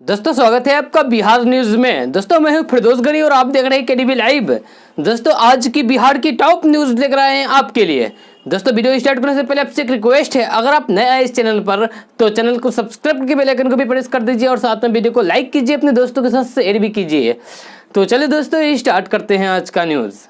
दोस्तों स्वागत है आपका बिहार न्यूज में। दोस्तों मैं हूं फिरदौस गनी और आप देख रहे हैं केडीवी लाइव। दोस्तों आज की बिहार की टॉप न्यूज लेकर आए हैं आपके लिए। दोस्तों वीडियो स्टार्ट करने से पहले आपसे एक रिक्वेस्ट है, अगर आप नए आए इस चैनल पर तो चैनल को सब्सक्राइब करके बेल आइकन को भी प्रेस कर दीजिए और साथ में वीडियो को लाइक कीजिए, अपने दोस्तों के साथ शेयर भी कीजिए। तो चलिए दोस्तों स्टार्ट करते हैं आज का न्यूज।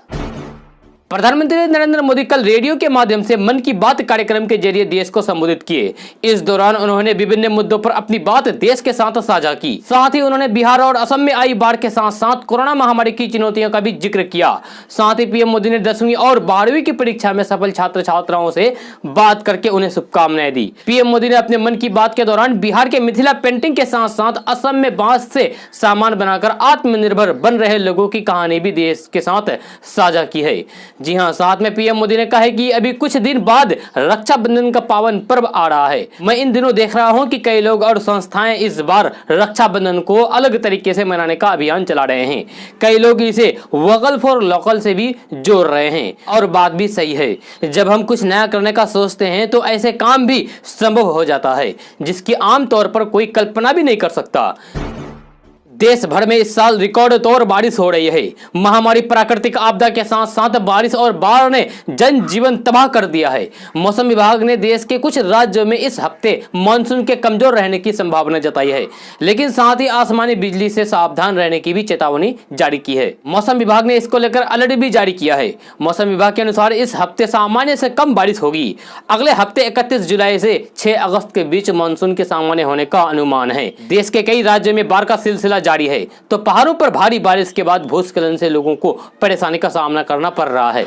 प्रधानमंत्री नरेंद्र मोदी कल रेडियो के माध्यम से मन की बात कार्यक्रम के जरिए देश को संबोधित किए। इस दौरान उन्होंने विभिन्न मुद्दों पर अपनी बात देश के साथ साझा की। साथ ही उन्होंने बिहार और असम में आई बाढ़ के साथ साथ कोरोना महामारी की चुनौतियों का भी जिक्र किया। साथ ही पीएम मोदी ने 10वीं और 12वीं की परीक्षा में सफल छात्र छात्राओं से बात करके उन्हें शुभकामनाएं दी। पीएम मोदी ने अपने मन की बात के दौरान बिहार के मिथिला पेंटिंग के साथ साथ असम में बांस से सामान बनाकर आत्मनिर्भर बन रहे लोगों की कहानी भी देश के साथ साझा की है। जी हां, साथ में पीएम मोदी ने कहा है कि अभी कुछ दिन बाद रक्षाबंधन का पावन पर्व आ रहा है। मैं इन दिनों देख रहा हूं कि कई लोग और संस्थाएं इस बार रक्षाबंधन को अलग तरीके से मनाने का अभियान चला रहे हैं। कई लोग इसे वोकल फॉर लोकल से भी जोड़ रहे हैं और बात भी सही है। जब हम कुछ नया करने का सोचते हैं तो ऐसे काम भी संभव हो जाता है जिसकी आमतौर पर कोई कल्पना भी नहीं कर सकता। देश भर में इस साल रिकॉर्ड तौर बारिश हो रही है। महामारी, प्राकृतिक आपदा के साथ साथ बारिश और बाढ़ ने जनजीवन तबाह कर दिया है। मौसम विभाग ने देश के कुछ राज्यों में इस हफ्ते मानसून के कमजोर रहने की संभावना जताई है, लेकिन साथ ही आसमानी बिजली से सावधान रहने की भी चेतावनी जारी की है। मौसम विभाग ने इसको लेकर अलर्ट भी जारी किया है। मौसम विभाग के अनुसार इस हफ्ते सामान्य से कम बारिश होगी। अगले हफ्ते 31 जुलाई से 6 अगस्त के बीच मानसून के सामान्य होने का अनुमान है। देश के कई राज्यों में बाढ़ का सिलसिला जारी है, तो पहाड़ों पर भारी बारिश के बाद भूस्खलन से लोगों को परेशानी का सामना करना पड़ रहा है।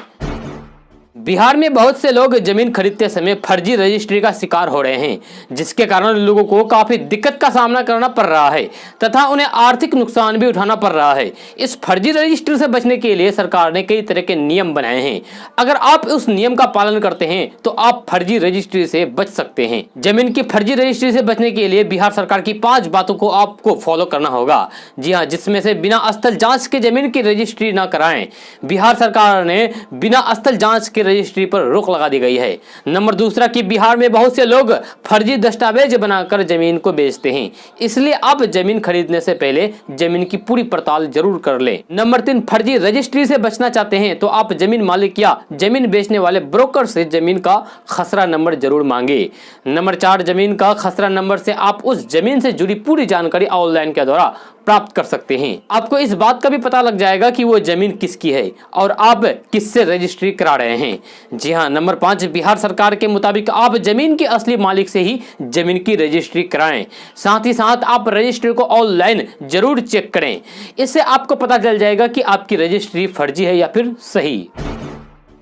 बिहार में बहुत से लोग जमीन खरीदते समय फर्जी रजिस्ट्री का शिकार हो रहे हैं, जिसके कारण लोगों को काफी दिक्कत का सामना करना पड़ रहा है तथा उन्हें आर्थिक नुकसान भी उठाना पड़ रहा है। इस फर्जी रजिस्ट्री से बचने के लिए सरकार ने कई तरह के नियम बनाए हैं। अगर आप उस नियम का पालन करते हैं तो आप फर्जी रजिस्ट्री से बच सकते हैं। जमीन की फर्जी रजिस्ट्री से बचने के लिए बिहार सरकार की 5 बातों को आपको फॉलो करना होगा। जी हाँ, जिसमें से बिना स्थल जांच के जमीन की रजिस्ट्री न कराएं। बिहार सरकार ने बिना स्थल जांच के रजिस्ट्री पर रोक लगा दी गई है। नंबर दूसरा कि बिहार में बहुत से लोग फर्जी दस्तावेज बनाकर जमीन को बेचते हैं, इसलिए आप जमीन खरीदने से पहले जमीन की पूरी पड़ताल जरूर कर लें। नंबर 3, फर्जी रजिस्ट्री से बचना चाहते हैं तो आप जमीन मालिक या जमीन बेचने वाले ब्रोकर से जमीन का खसरा नंबर जरूर मांगे। नंबर 4, जमीन का खसरा नंबर से आप उस जमीन से जुड़ी पूरी जानकारी ऑनलाइन के द्वारा प्राप्त कर सकते हैं। आपको इस बात का भी पता लग जाएगा कि वो जमीन किसकी है और आप किससे रजिस्ट्री करा रहे हैं। जी हाँ, नंबर 5, बिहार सरकार के मुताबिक आप जमीन के असली मालिक से ही जमीन की रजिस्ट्री कराएं। साथ ही साथ आप रजिस्ट्री को ऑनलाइन जरूर चेक करें। इससे आपको पता चल जाएगा कि आपकी रजिस्ट्री फर्जी है या फिर सही।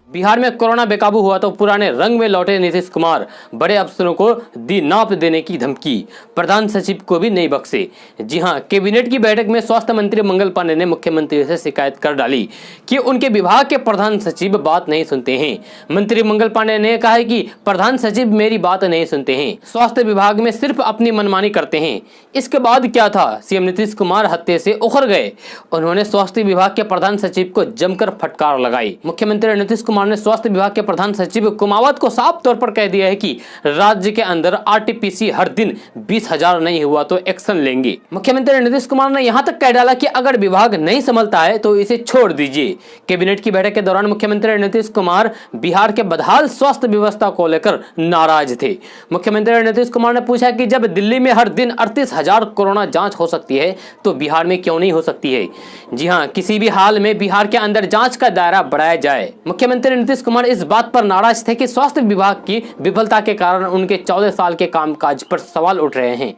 बिहार में कोरोना बेकाबू हुआ तो पुराने रंग में लौटे नीतीश कुमार, बड़े अफसरों को दी नाप देने की धमकी, प्रधान सचिव को भी नहीं बख्शे। जी हां, कैबिनेट की बैठक में स्वास्थ्य मंत्री मंगल पांडे ने मुख्यमंत्री से शिकायत कर डाली कि उनके विभाग के प्रधान सचिव बात नहीं सुनते हैं। मंत्री मंगल पांडे ने कहा है कि प्रधान सचिव मेरी बात नहीं सुनते हैं, स्वास्थ्य विभाग में सिर्फ अपनी मनमानी करते हैं। इसके बाद क्या था, सीएम नीतीश कुमार हत्थे से उखड़ गए। उन्होंने स्वास्थ्य विभाग के प्रधान सचिव को जमकर फटकार लगाई। मुख्यमंत्री नीतीश कुमार ने स्वास्थ्य विभाग के प्रधान सचिव कुमावत को साफ तौर पर कह दिया है कि राज्य के अंदर आरटीपीसी हर दिन 20,000 नहीं हुआ तो एक्शन लेंगे। मुख्यमंत्री नीतीश कुमार ने यहां तक कह डाला कि अगर विभाग नहीं संभलता है तो इसे छोड़ दीजिए। कैबिनेट की बैठक के दौरान मुख्यमंत्री नीतीश कुमार बिहार के बदहाल स्वास्थ्य व्यवस्था को लेकर नाराज थे। मुख्यमंत्री नीतीश कुमार ने पूछा कि जब दिल्ली में हर दिन 38,000 कोरोना जांच हो सकती है तो बिहार में क्यों नहीं हो सकती है। जी हाँ, किसी भी हाल में बिहार के अंदर जांच का दायरा बढ़ाया जाए। मुख्यमंत्री नीतीश कुमार इस बात पर नाराज थे कि स्वास्थ्य विभाग की विफलता के कारण उनके 14 साल के कामकाज पर सवाल उठ रहे हैं।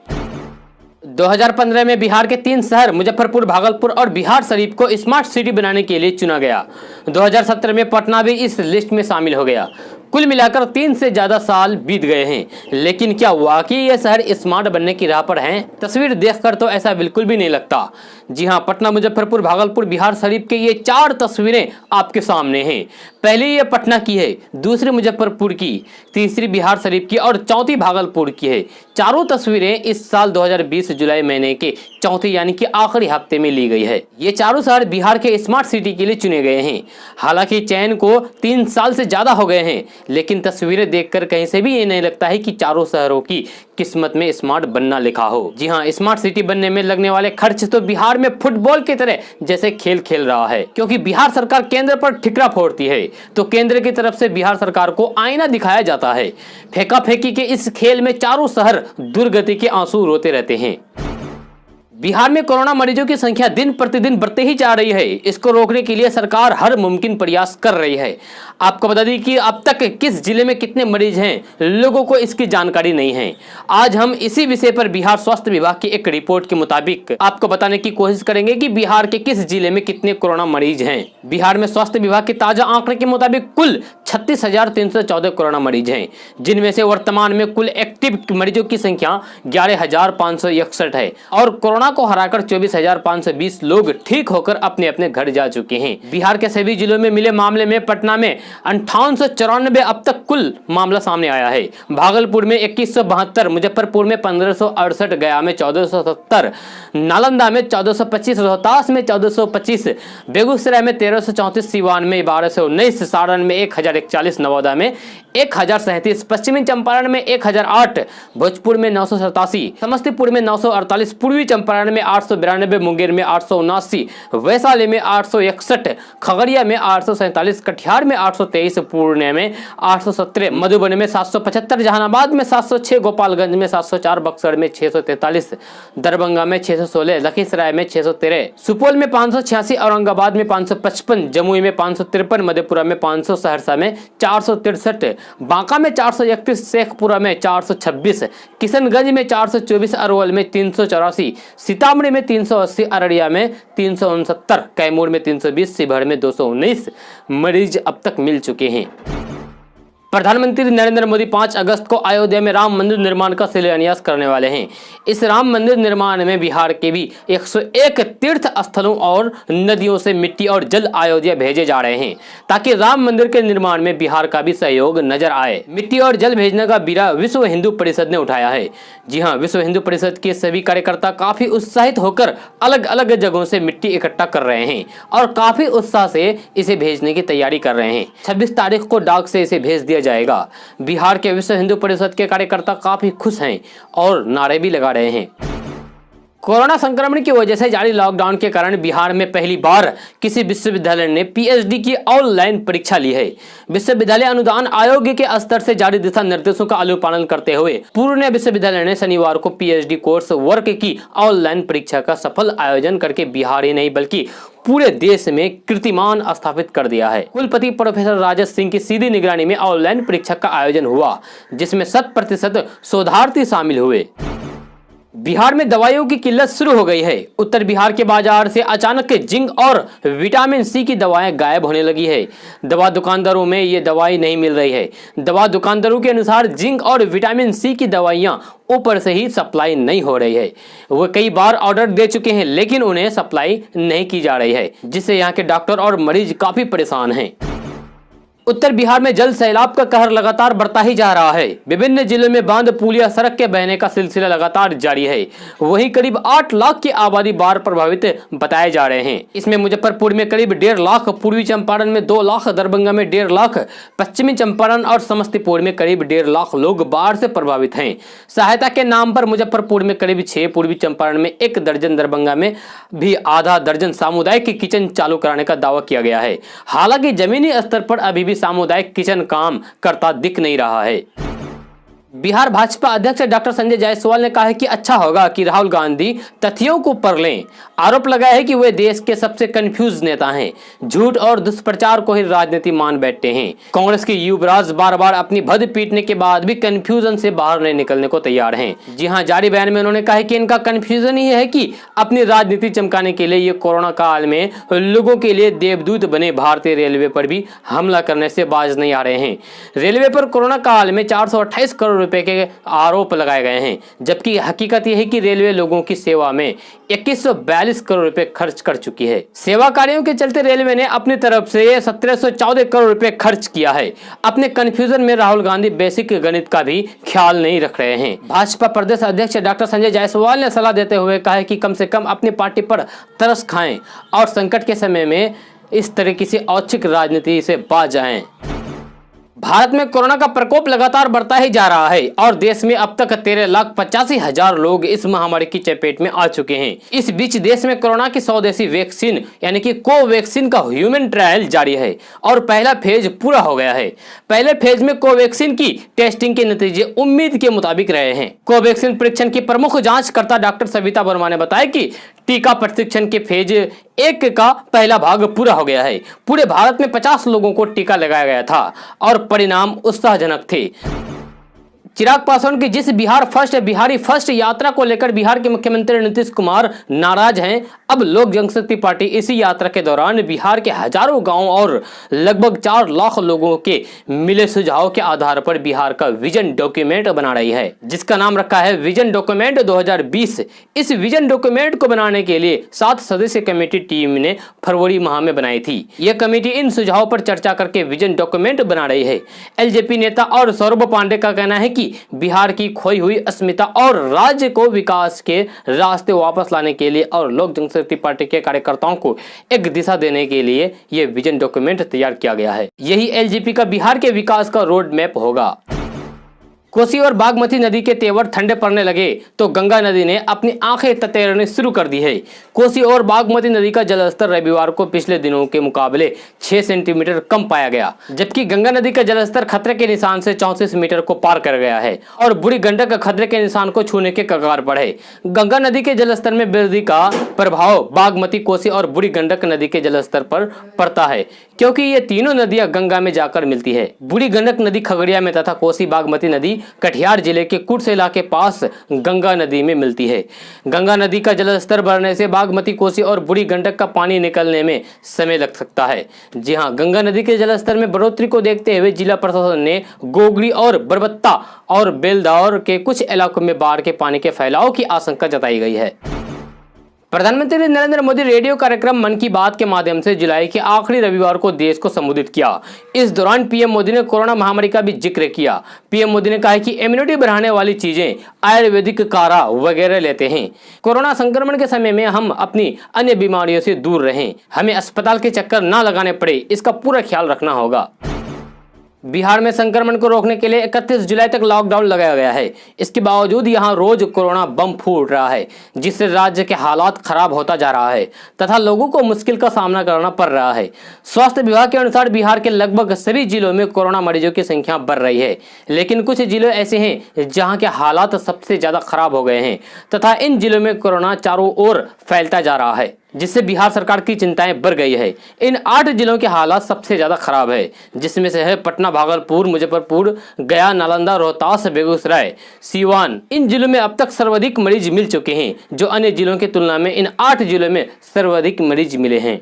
2015 में बिहार के 3 शहर मुजफ्फरपुर, भागलपुर और बिहार शरीफ को स्मार्ट सिटी बनाने के लिए चुना गया। 2017 में पटना भी इस लिस्ट में शामिल हो गया। कुल मिलाकर 3 से ज्यादा साल बीत गए हैं, लेकिन क्या वाकई ये शहर स्मार्ट बनने की राह पर हैं? तस्वीर देखकर तो ऐसा बिल्कुल भी नहीं लगता। जी हां, पटना, मुजफ्फरपुर, भागलपुर, बिहार शरीफ के ये 4 तस्वीरें आपके सामने हैं। पहली ये पटना की है, दूसरी मुजफ्फरपुर की, तीसरी बिहार शरीफ की और चौथी भागलपुर की है। चारों तस्वीरें इस साल 2020 जुलाई महीने के चौथे यानी कि आखिरी हफ्ते में ली गई है। ये चारों शहर बिहार के स्मार्ट सिटी के लिए चुने गए हैं। हालांकि चयन को 3 साल से ज्यादा हो गए हैं, लेकिन तस्वीरें देखकर कहीं से भी ये नहीं लगता है कि चारों शहरों की किस्मत में स्मार्ट बनना लिखा हो। जी हाँ, स्मार्ट सिटी बनने में लगने वाले खर्च तो बिहार में फुटबॉल की तरह जैसे खेल खेल रहा है, क्योंकि बिहार सरकार केंद्र पर ठिकरा फोड़ती है तो केंद्र की तरफ से बिहार सरकार को आईना दिखाया जाता है। फेंका फेंकी के इस खेल में चारों शहर दुर्गति के आंसू रोते रहते हैं। बिहार में कोरोना मरीजों की संख्या दिन प्रतिदिन बढ़ते ही जा रही है। इसको रोकने के लिए सरकार हर मुमकिन प्रयास कर रही है। आपको बता दें कि अब तक किस जिले में कितने मरीज हैं, लोगों को इसकी जानकारी नहीं है। आज हम इसी विषय पर बिहार स्वास्थ्य विभाग की एक रिपोर्ट के मुताबिक आपको बताने की कोशिश करेंगे कि बिहार के किस जिले में कितने कोरोना मरीज हैं। बिहार में स्वास्थ्य विभाग के ताजा आंकड़े के मुताबिक कुल 36,314 कोरोना मरीज हैं, जिनमें से वर्तमान में कुल एक्टिव मरीजों की संख्या 11,561 है और कोरोना को हराकर 24,520 लोग ठीक होकर अपने अपने घर जा चुके हैं। बिहार के सभी जिलों में मिले मामले में पटना में 5894 अब तक कुल मामला सामने आया है। भागलपुर में 2172, मुजफ्फरपुर में 1568, गया में 1470, नालंदा में 1425, रोहतास में 1425, बेगूसराय में 1334, सीवान में 1219, सारण में 1041, नवादा में 1037, पश्चिमी चंपारण में 1008, भोजपुर में 987, समस्तीपुर में 948, पूर्वी चंपारण में 892, मुंगेर में 879, वैशाली में 861, खगड़िया में 847, कटिहार में 823, पूर्णिया में 817, मधुबनी में 775, जहानाबाद में 706, गोपालगंज में 704, बक्सर में 643, दरभंगा में 616, लखीसराय में 613, सुपौल में 586, औरंगाबाद में 555, जमुई में 553, मधेपुरा में 500, सहरसा में 463, बांका में 431, शेखपुरा में 426, किशनगंज में 424, अरवल में 384, सीतामढ़ी में 380, अररिया में 369, कैमूर में 320, शिवहर में 219 मरीज अब तक मिल चुके हैं। प्रधानमंत्री नरेंद्र मोदी 5 अगस्त को अयोध्या में राम मंदिर निर्माण का शिलान्यास करने वाले हैं। इस राम मंदिर निर्माण में बिहार के भी 101 तीर्थ स्थलों और नदियों से मिट्टी और जल अयोध्या भेजे जा रहे हैं, ताकि राम मंदिर के निर्माण में बिहार का भी सहयोग नजर आए। मिट्टी और जल भेजने का बीड़ा विश्व हिंदू परिषद ने उठाया है। जी हाँ, विश्व हिंदू परिषद के सभी कार्यकर्ता काफी उत्साहित होकर अलग अलग जगहों से मिट्टी इकट्ठा कर रहे हैं और काफी उत्साह से इसे भेजने की तैयारी कर रहे हैं। 26 तारीख को डाक से इसे भेज दिया जाएगा। बिहार के विश्व हिंदू परिषद के कार्यकर्ता काफी खुश हैं और नारे भी लगा रहे हैं। कोरोना संक्रमण की वजह से जारी लॉकडाउन के कारण बिहार में पहली बार किसी विश्वविद्यालय ने पीएचडी की ऑनलाइन परीक्षा ली है। विश्वविद्यालय अनुदान आयोग के स्तर से जारी दिशा निर्देशों का अनुपालन करते हुए पूर्णिया विश्वविद्यालय ने शनिवार को पीएचडी कोर्स वर्क की ऑनलाइन परीक्षा का सफल आयोजन करके बिहार ही नहीं बल्कि पूरे देश में कीर्तिमान स्थापित कर दिया है। कुलपति प्रोफेसर राजेश सिंह की सीधी निगरानी में ऑनलाइन परीक्षा का आयोजन हुआ, जिसमें 100% शोधार्थी शामिल हुए। बिहार में दवाइयों की किल्लत शुरू हो गई है। उत्तर बिहार के बाजार से अचानक जिंक और विटामिन सी की दवाएं गायब होने लगी है। दवा दुकानदारों में ये दवाई नहीं मिल रही है। दवा दुकानदारों के अनुसार जिंक और विटामिन सी की दवाइयां ऊपर से ही सप्लाई नहीं हो रही है। वो कई बार ऑर्डर दे चुके हैं, लेकिन उन्हें सप्लाई नहीं की जा रही है, जिससे यहाँ के डॉक्टर और मरीज काफी परेशान हैं। उत्तर बिहार में जल सैलाब का कहर लगातार बढ़ता ही जा रहा है। विभिन्न जिलों में बांध, पुलिया, सड़क के बहने का सिलसिला लगातार जारी है। वहीं करीब 8 लाख की आबादी बाढ़ प्रभावित बताए जा रहे हैं। इसमें मुजफ्फरपुर में करीब 1.5 लाख, पूर्वी चंपारण में 2 लाख, दरभंगा में 1.5 लाख, पश्चिमी चंपारण और समस्तीपुर में करीब 1.5 लाख लोग बाढ़ से प्रभावित हैं। सहायता के नाम पर मुजफ्फरपुर में करीब 6, पूर्वी चंपारण में 1 दर्जन, दरभंगा में भी आधा दर्जन सामुदायिक किचन चालू कराने का दावा किया गया है। हालांकि जमीनी स्तर पर अभी भी सामुदायिक किचन काम करता दिख नहीं रहा है। बिहार भाजपा अध्यक्ष डॉक्टर संजय जायसवाल ने कहा है कि अच्छा होगा कि राहुल गांधी तथ्यों को पढ़ लें। आरोप लगाया है कि वे देश के सबसे कंफ्यूज नेता हैं, झूठ और दुष्प्रचार को ही राजनीति मान बैठते हैं। कांग्रेस के युवराज बार बार अपनी भद पीटने के बाद भी कंफ्यूजन से बाहर नहीं निकलने को तैयार हैं। जी हाँ, जारी बयान में उन्होंने कहा है कि इनका कंफ्यूजन ही है कि अपनी राजनीति चमकाने के लिए ये कोरोना काल में लोगों के लिए देवदूत बने। भारतीय रेलवे पर भी हमला करने से बाज नहीं आ रहे हैं। रेलवे पर कोरोना काल में 428 करोड़ रुपए के आरोप लगाए गए हैं, जबकि हकीकत यह है कि रेलवे लोगों की सेवा में 2142 करोड़ रुपए खर्च कर चुकी है। सेवा कार्यों के चलते रेलवे ने अपनी तरफ से 1714 करोड़ रुपए खर्च किया है। अपने कंफ्यूजन में राहुल गांधी बेसिक गणित का भी ख्याल नहीं रख रहे हैं। भाजपा प्रदेश अध्यक्ष डॉक्टर संजय जायसवाल ने सलाह देते हुए कहा है कि कम से कम अपनी पार्टी पर तरस खाएं और संकट के समय में इस तरह किसी औचिक राजनीति से बाज आएं। भारत में कोरोना का प्रकोप लगातार बढ़ता ही जा रहा है और देश में अब तक 13,85,000 लोग इस महामारी की चपेट में आ चुके हैं। इस बीच देश में कोरोना की स्वदेशी वैक्सीन यानी कि कोवैक्सीन का ह्यूमन ट्रायल जारी है और पहला फेज पूरा हो गया है। पहले फेज में कोवैक्सीन की टेस्टिंग के नतीजे उम्मीद के मुताबिक रहे हैं। कोवैक्सीन परीक्षण की प्रमुख जांचकर्ता डॉक्टर सविता वर्मा ने बताया कि टीका प्रशिक्षण के फेज 1 का पहला भाग पूरा हो गया है। पूरे भारत में 50 लोगों को टीका लगाया गया था और परिणाम उत्साहजनक थे। चिराग पासवान की जिस बिहारी फर्स्ट यात्रा को लेकर बिहार के मुख्यमंत्री नीतीश कुमार नाराज हैं, अब लोक जनशक्ति पार्टी इसी यात्रा के दौरान बिहार के हजारों गांव और लगभग 4 लाख लोगों के मिले सुझाव के आधार पर बिहार का विजन डॉक्यूमेंट बना रही है, जिसका नाम रखा है विजन डॉक्यूमेंट 2020। इस विजन डॉक्यूमेंट को बनाने के लिए 7 सदस्यीय कमेटी टीम ने फरवरी माह में बनाई थी। यह कमेटी इन सुझावों पर चर्चा करके विजन डॉक्यूमेंट बना रही है। एलजेपी नेता और सौरभ पांडे का कहना है कि बिहार की खोई हुई अस्मिता और राज्य को विकास के रास्ते वापस लाने के लिए और लोक जनशक्ति पार्टी के कार्यकर्ताओं को एक दिशा देने के लिए यह विजन डॉक्यूमेंट तैयार किया गया है। यही एलजेपी का बिहार के विकास का रोड मैप होगा। कोसी और बागमती नदी के तेवर ठंडे पड़ने लगे तो गंगा नदी ने अपनी आंखें ततेरनी शुरू कर दी है। कोसी और बागमती नदी का जलस्तर रविवार को पिछले दिनों के मुकाबले 6 सेंटीमीटर कम पाया गया, जबकि गंगा नदी का जलस्तर खतरे के निशान से 34 मीटर को पार कर गया है और बूढ़ी गंडक खतरे के निशान को छूने के कगार पर है। गंगा नदी के जलस्तर में वृद्धि का प्रभाव बागमती, कोसी और बूढ़ी गंडक नदी के जलस्तर पर पड़ता है, क्योंकि ये तीनों नदियां गंगा में जाकर मिलती है। बूढ़ी गंडक नदी खगड़िया में तथा कोसी बागमती नदी कटिहार जिले के कुर्सेला के पास गंगा नदी में मिलती है। गंगा नदी का जलस्तर बढ़ने से बागमती, कोसी और बूढ़ी गंडक का पानी निकलने में समय लग सकता है। जी हां, गंगा नदी के जलस्तर में बढ़ोतरी को देखते हुए जिला प्रशासन ने गोगरी और बरबत्ता और बेलदौर के कुछ इलाकों में बाढ़ के पानी के फैलाव की आशंका जताई गई है। प्रधानमंत्री नरेंद्र मोदी रेडियो कार्यक्रम मन की बात के माध्यम से जुलाई के आखिरी रविवार को देश को संबोधित किया। इस दौरान पीएम मोदी ने कोरोना महामारी का भी जिक्र किया। पीएम मोदी ने कहा कि इम्यूनिटी बढ़ाने वाली चीजें आयुर्वेदिक काढ़ा वगैरह लेते हैं। कोरोना संक्रमण के समय में हम अपनी अन्य बीमारियों से दूर रहें, हमें अस्पताल के चक्कर ना लगाने पड़े, इसका पूरा ख्याल रखना होगा। बिहार में संक्रमण को रोकने के लिए 31 जुलाई तक लॉकडाउन लगाया गया है। इसके बावजूद यहां रोज कोरोना बम फूट रहा है, जिससे राज्य के हालात खराब होता जा रहा है तथा लोगों को मुश्किल का सामना करना पड़ रहा है। स्वास्थ्य विभाग के अनुसार बिहार के लगभग सभी जिलों में कोरोना मरीजों की संख्या बढ़ रही है, लेकिन कुछ जिले ऐसे हैं जहां के हालात सबसे ज्यादा खराब हो गए हैं तथा इन जिलों में कोरोना चारों ओर फैलता जा रहा है, जिससे बिहार सरकार की चिंताएं बढ़ गई है। इन 8 जिलों के हालात सबसे ज्यादा खराब है, जिसमें से है पटना, भागलपुर, मुजफ्फरपुर, गया, नालंदा, रोहतास, बेगूसराय, सीवान। इन जिलों में अब तक सर्वाधिक मरीज मिल चुके हैं, जो अन्य जिलों की तुलना में इन 8 जिलों में सर्वाधिक मरीज मिले हैं।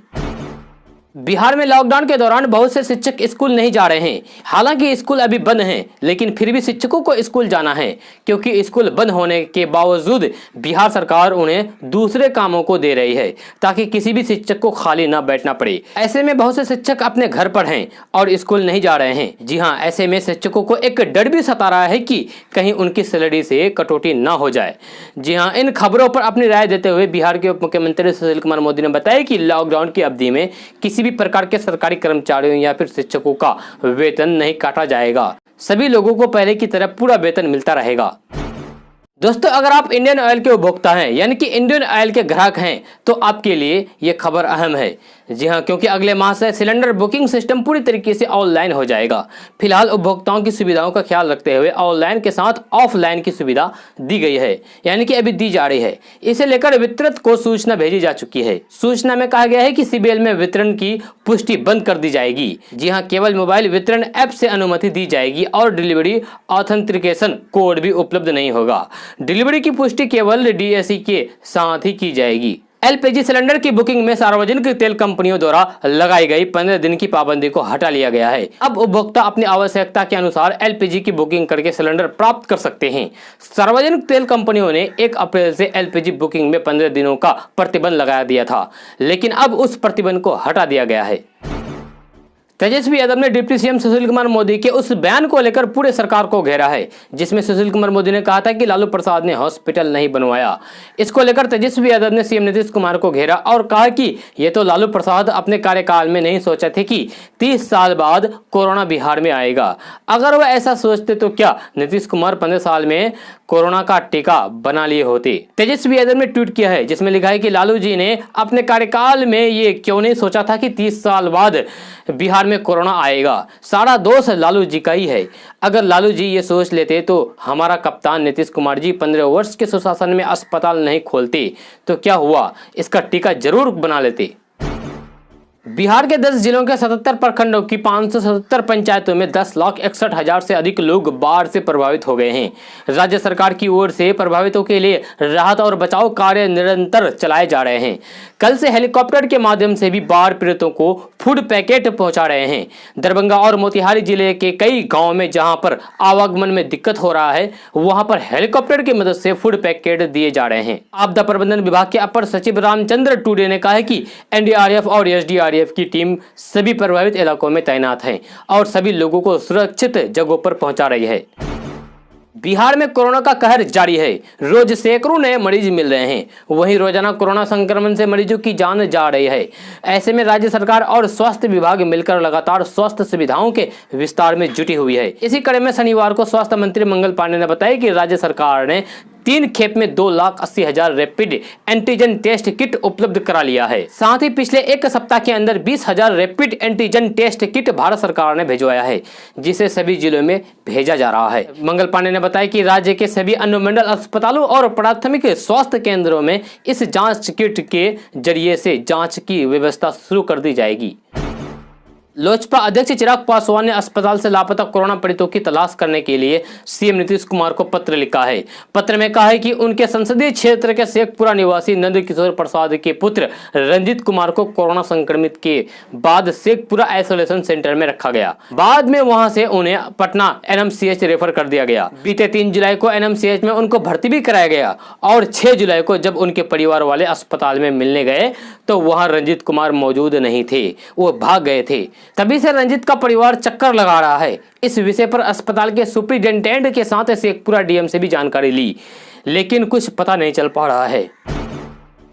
बिहार में लॉकडाउन के दौरान बहुत से शिक्षक स्कूल नहीं जा रहे हैं। हालांकि स्कूल अभी बंद हैं, लेकिन फिर भी शिक्षकों को स्कूल जाना है, क्योंकि स्कूल बंद होने के बावजूद बिहार सरकार उन्हें दूसरे कामों को दे रही है ताकि किसी भी शिक्षक को खाली न बैठना पड़े। ऐसे में बहुत से शिक्षक अपने घर पर हैं और स्कूल नहीं जा रहे हैं। जी हाँ, ऐसे में शिक्षकों को एक डर भी सता रहा है कि कहीं उनकी सैलरी से कटौती न हो जाए। जी हाँ, इन खबरों पर अपनी राय देते हुए बिहार के उप मुख्यमंत्री सुशील कुमार मोदी ने बताया कि लॉकडाउन की अवधि में किसी भी प्रकार के सरकारी कर्मचारियों या फिर शिक्षकों का वेतन नहीं काटा जाएगा। सभी लोगों को पहले की तरह पूरा वेतन मिलता रहेगा। दोस्तों, अगर आप इंडियन ऑयल के उपभोक्ता हैं यानी कि इंडियन ऑयल के ग्राहक हैं तो आपके लिए ये खबर अहम है। जी हाँ, क्योंकि अगले माह से सिलेंडर बुकिंग सिस्टम पूरी तरीके से ऑनलाइन हो जाएगा। फिलहाल उपभोक्ताओं की सुविधाओं का ख्याल रखते हुए ऑनलाइन के साथ ऑफलाइन की सुविधा दी गई है, यानी कि अभी दी जा रही है। इसे लेकर वितरक को सूचना भेजी जा चुकी है। सूचना में कहा गया है कि सीबीएल में वितरण की पुष्टि बंद कर दी जाएगी। जी हाँ, केवल मोबाइल वितरण ऐप से अनुमति दी जाएगी और डिलीवरी ऑथेंटिकेशन कोड भी उपलब्ध नहीं होगा। डिलीवरी की पुष्टि केवल डीएसई के साथ ही की जाएगी। एलपीजी सिलेंडर की बुकिंग में सार्वजनिक तेल कंपनियों द्वारा लगाई गई 15 दिन की पाबंदी को हटा लिया गया है। अब उपभोक्ता अपनी आवश्यकता के अनुसार एलपीजी की बुकिंग करके सिलेंडर प्राप्त कर सकते हैं। सार्वजनिक तेल कंपनियों ने 1 अप्रैल से एलपीजी बुकिंग में 15 दिनों का प्रतिबंध लगा दिया था, लेकिन अब उस प्रतिबंध को हटा दिया गया है। तेजस्वी यादव ने डिप्टी सीएम सुशील कुमार मोदी के उस बयान को लेकर पूरे सरकार को घेरा है जिसमें सुशील कुमार मोदी ने कहा था कि लालू प्रसाद ने हॉस्पिटल नहीं बनवाया। इसको लेकर तेजस्वी यादव ने सीएम नीतीश कुमार को घेरा और कहा कि ये तो लालू प्रसाद अपने कार्यकाल में नहीं सोचा थे कि 30 साल बाद कोरोना बिहार में आएगा। अगर वह ऐसा सोचते तो क्या नीतीश कुमार 15 साल में कोरोना का टीका बना लिए होते। तेजस्वी यादव ने ट्वीट किया है जिसमें लिखा है कि लालू जी ने अपने कार्यकाल में ये क्यों नहीं सोचा था कि 30 साल बाद बिहार में कोरोना आएगा। सारा दोष लालू जी का ही है। अगर लालू जी ये सोच लेते तो हमारा कप्तान नीतीश कुमार जी 15 वर्ष के सुशासन में अस्पताल नहीं खोलते तो क्या हुआ, इसका टीका जरूर बना लेते। बिहार के 10 जिलों के 77 प्रखंडों की 577 पंचायतों में 10,61,000 से अधिक लोग बाढ़ से प्रभावित हो गए हैं। राज्य सरकार की ओर से प्रभावितों के लिए राहत और बचाव कार्य निरंतर चलाए जा रहे हैं। कल से हेलीकॉप्टर के माध्यम से भी बाढ़ पीड़ितों को फूड पैकेट पहुंचा रहे हैं। दरभंगा और मोतिहारी जिले के कई गाँव में जहाँ पर आवागमन में दिक्कत हो रहा है वहाँ पर हेलीकॉप्टर की मदद से फूड पैकेट दिए जा रहे हैं। आपदा प्रबंधन विभाग के अपर सचिव रामचंद्र टूडे ने कहा है कि एनडीआरएफ और एसडीआरएफ की टीम सभी प्रभावित इलाकों में तैनात है और सभी लोगों को सुरक्षित जगहों पर पहुंचा रही है। बिहार में कोरोना का कहर जारी है। रोज सैकड़ों नए मरीज मिल रहे हैं। वहीं रोजाना कोरोना संक्रमण से मरीजों की जान जा रही है। ऐसे में राज्य सरकार और स्वास्थ्य विभाग मिलकर लगातार स्वास्थ्य सुविधाओं के विस्तार में जुटी हुई है। इसी कड़ी में शनिवार को स्वास्थ्य मंत्री मंगल पांडे ने बताया कि राज्य सरकार ने 3 खेप में 2,80,000 रैपिड एंटीजन टेस्ट किट उपलब्ध करा लिया है। साथ ही पिछले एक सप्ताह के अंदर 20,000 rapid antigen test kit Bharat सरकार ने भिजवाया है जिसे सभी जिलों में भेजा जा रहा है। मंगल पांडे ने बताया कि राज्य के सभी अनुमंडल अस्पतालों और प्राथमिक स्वास्थ्य केंद्रों में इस जांच किट के जरिए से जांच की व्यवस्था शुरू कर दी जाएगी। लोजपा अध्यक्ष चिराग पासवान ने अस्पताल से लापता कोरोना पीड़ितों की तलाश करने के लिए सीएम नीतीश कुमार को पत्र लिखा है। पत्र में कहा है कि उनके संसदीय क्षेत्र के शेखपुरा निवासी नंद किशोर प्रसाद के पुत्र रंजीत कुमार को कोरोना संक्रमित के बाद शेखपुरा आइसोलेशन सेंटर में रखा गया। बाद में वहां से उन्हें पटना एनएमसीएच रेफर कर दिया गया। बीते 3 जुलाई को एनएमसीएच में उनको भर्ती भी कराया गया और 6 जुलाई को जब उनके परिवार वाले अस्पताल में मिलने गए तो वहां रंजीत कुमार मौजूद नहीं थे, वो भाग गए थे। तभी से रंजीत का परिवार चक्कर लगा रहा है। इस विषय पर अस्पताल के सुपरिटेंडेंट के साथ शेखपुरा डीएम से भी जानकारी ली लेकिन कुछ पता नहीं चल पा रहा है।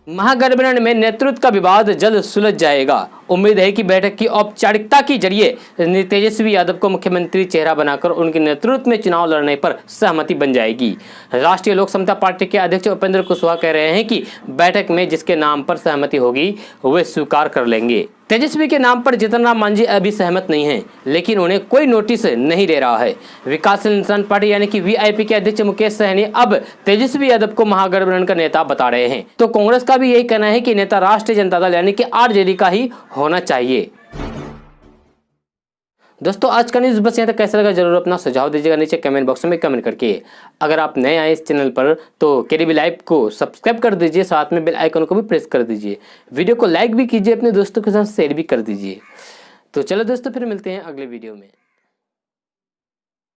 महागठबंधन में नेतृत्व का विवाद जल्द सुलझ जाएगा। उम्मीद है कि बैठक की औपचारिकता के जरिए तेजस्वी यादव को मुख्यमंत्री चेहरा बनाकर उनके नेतृत्व में चुनाव लड़ने पर सहमति बन जाएगी। राष्ट्रीय लोक समता पार्टी के अध्यक्ष उपेंद्र कुशवाहा कह रहे हैं कि बैठक में जिसके नाम पर सहमति होगी वे स्वीकार कर लेंगे। तेजस्वी के नाम पर जीतन राम मांझी अभी सहमत नहीं है लेकिन उन्हें कोई नोटिस नहीं दे रहा है। विकासशील इंसान पार्टी यानी कि वीआईपी के अध्यक्ष मुकेश सहनी अब तेजस्वी यादव को महागठबंधन का नेता बता रहे हैं तो कांग्रेस का भी यही कहना है कि नेता राष्ट्रीय जनता दल यानी कि आरजेडी का ही होना चाहिए। दोस्तों आज का न्यूज़ बस यहाँ तक। कैसा लगा जरूर अपना सुझाव दीजिएगा नीचे कमेंट बॉक्स में कमेंट करके। अगर आप नए आए इस चैनल पर तो केडीबी लाइव को सब्सक्राइब कर दीजिए, साथ में बेल आइकन को भी प्रेस कर दीजिए। वीडियो को लाइक भी कीजिए, अपने दोस्तों के साथ शेयर भी कर दीजिए। तो चलो दोस्तों फिर मिलते हैं अगले वीडियो में।